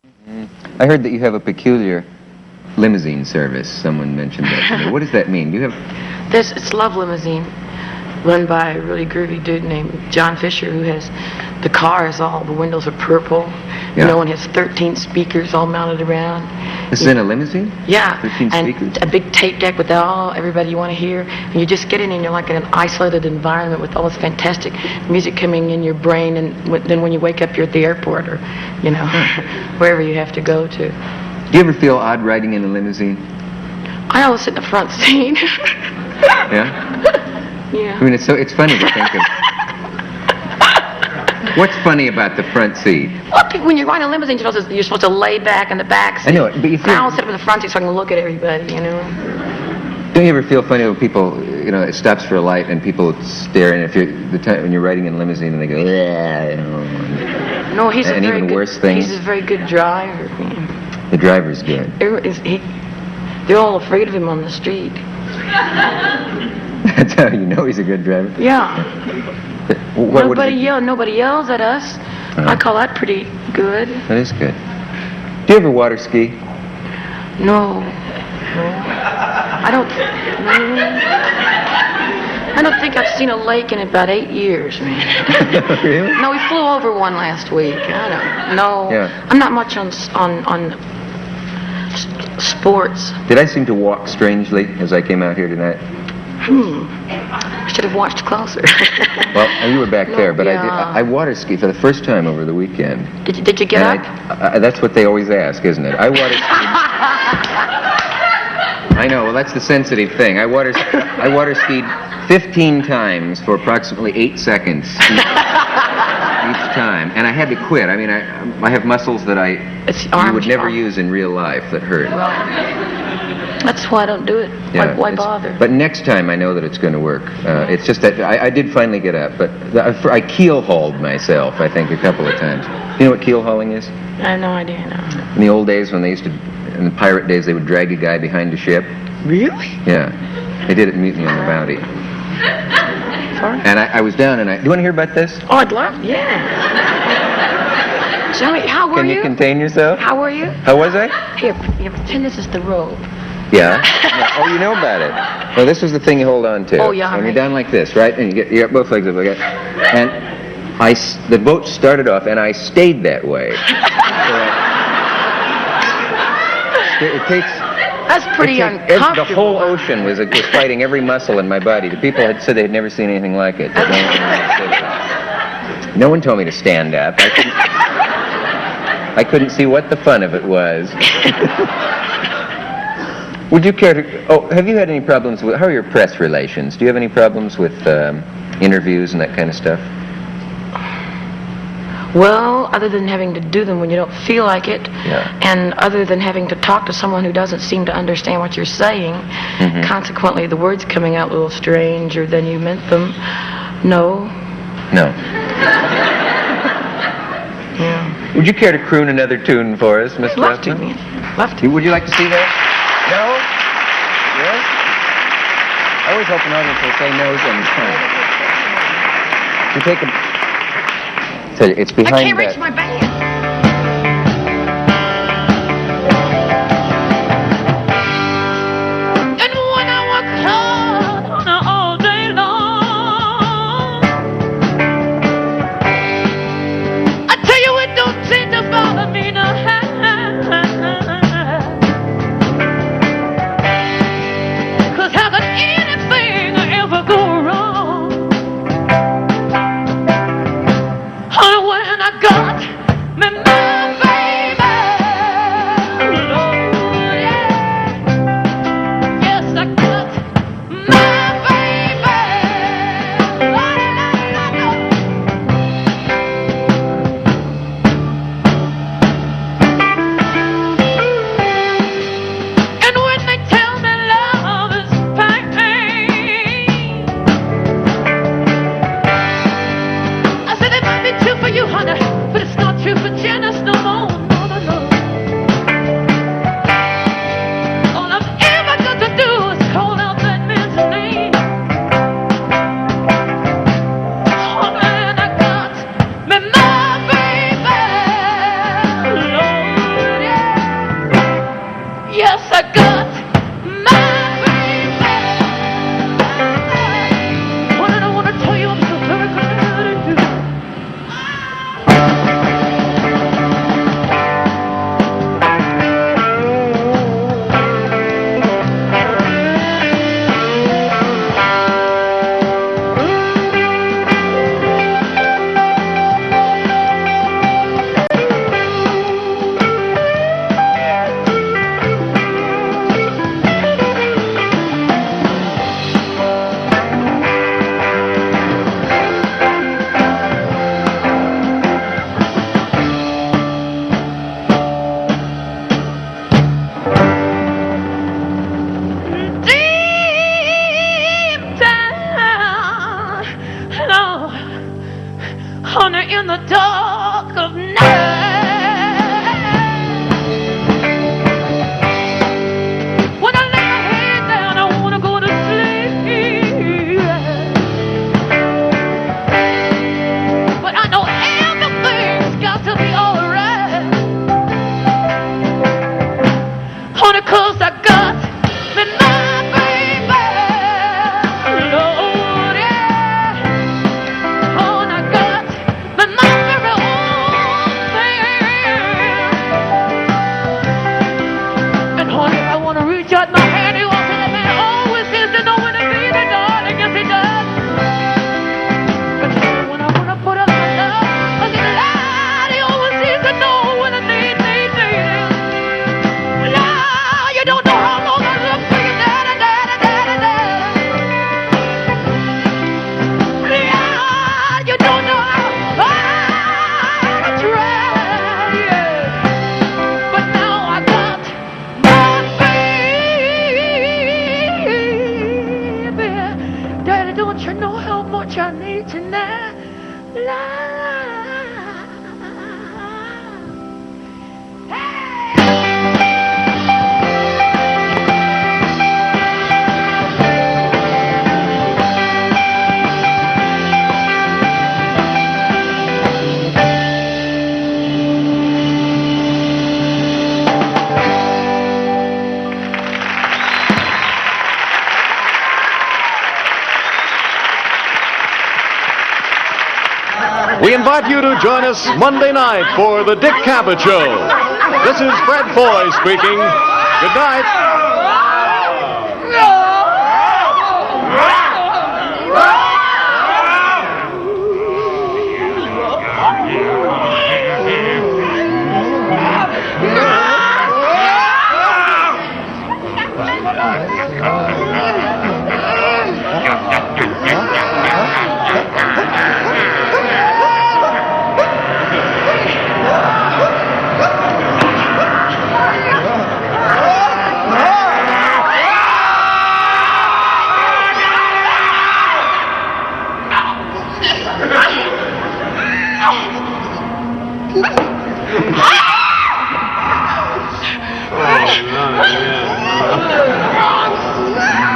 I heard that you have a peculiar limousine service. Someone mentioned that to me. What does that mean? You have... It's Love Limousine, run by a really groovy dude named John Fisher, who has the cars, all the windows are purple. Yeah. You know, and has 13 speakers all mounted around. This is in a limousine? Yeah. 13 speakers? And a big tape deck with everybody you want to hear. And you just get in and you're like in an isolated environment with all this fantastic music coming in your brain. And then when you wake up, you're at the airport or, you know, wherever you have to go to. Do you ever feel odd riding in a limousine? I always sit in the front seat. Yeah? Yeah. I mean, it's funny to think of... What's funny about the front seat? Well, when you're riding a limousine, you're supposed to lay back in the back seat. I know it, but you feel... I always sit up in the front seat so I can look at everybody, you know. Don't you ever feel funny when people, you know, it stops for a light and people stare, and if you're when you're riding in a limousine and they go, yeah, you know. No, he's and a very even good, worse things. He's a very good driver. The driver's good. They're all afraid of him on the street. That's how you know he's a good driver? Yeah. Nobody yells at us. I call that pretty good. That is good. Do you ever water ski? No. I don't think I've seen a lake in about 8 years, man. Really? No, we flew over one last week. I don't know. Yeah. I'm not much on sports. Did I seem to walk strangely as I came out here tonight? I should have watched closer. Well, you were back there, but yeah. I water ski for the first time over the weekend. Did you get up? That's what they always ask, isn't it? I water skied. I know. Well, that's the sensitive thing. I water skied 15 times for approximately 8 seconds each time, and I had to quit. I mean, I have muscles that you would never use in real life that hurt. That's why I don't do it. Yeah, why bother? But next time I know that it's going to work. It's just that I did finally get up, but I keel-hauled myself, I think, a couple of times. You know what keel-hauling is? I have no idea, no. In the old days, when they used to, in the pirate days, they would drag a guy behind a ship. Really? Yeah. They did it in Mutiny on the Bounty. Sorry? And I was down, and do you want to hear about this? Oh, I'd love, yeah. Tell me, how were you? Can you contain yourself? How were you? How was I? Here, pretend this is the robe. Yeah. Oh, you know about it. Well, this was the thing you hold on to. Oh, yeah. And you're down like this, right? And you get both legs up like that. And the boat started off, and I stayed that way. It takes... That's pretty uncomfortable. The whole ocean was fighting every muscle in my body. The people had said they'd never seen anything like it. No one told me to stand up. I couldn't see what the fun of it was. Would you care to... Oh, have you had any problems with... How are your press relations? Do you have any problems with interviews and that kind of stuff? Well, other than having to do them when you don't feel like it, and other than having to talk to someone who doesn't seem to understand what you're saying, consequently the words coming out a little stranger than you meant them, no. No. Yeah. Would you care to croon another tune for us, Miss Love to, Ruffman? man. Love to. Would you like to see that? No? Yes? I always hope an audience will say no sometimes. You take a... It's behind I can't reach my band. And when I work hard all day long, I tell you it don't seem to bother me no. Cause how could anything ever go wrong? When I got me honey, in the dark of night. When I lay my head down, I want to go to sleep. But I know everything's got to be alright. Honey, 'cause I got me my baby. Lord, yeah. Honey, I got me my very own thing. And honey, I want to reach out my hand. He wants to let me always seems to know when to be the darling. Yes, he does. But when I want to put up my love, I get loud. He always seems to know when I need him. Lord, you don't know how long I look for you, daddy, daddy, daddy, daddy. Lord, you don't know how hard I try, yeah. But now I got my baby. Daddy, don't you know how much I need tonight? We invite you to join us Monday night for the Dick Cavett Show. This is Fred Foy speaking. Good night. Oh, no, yeah.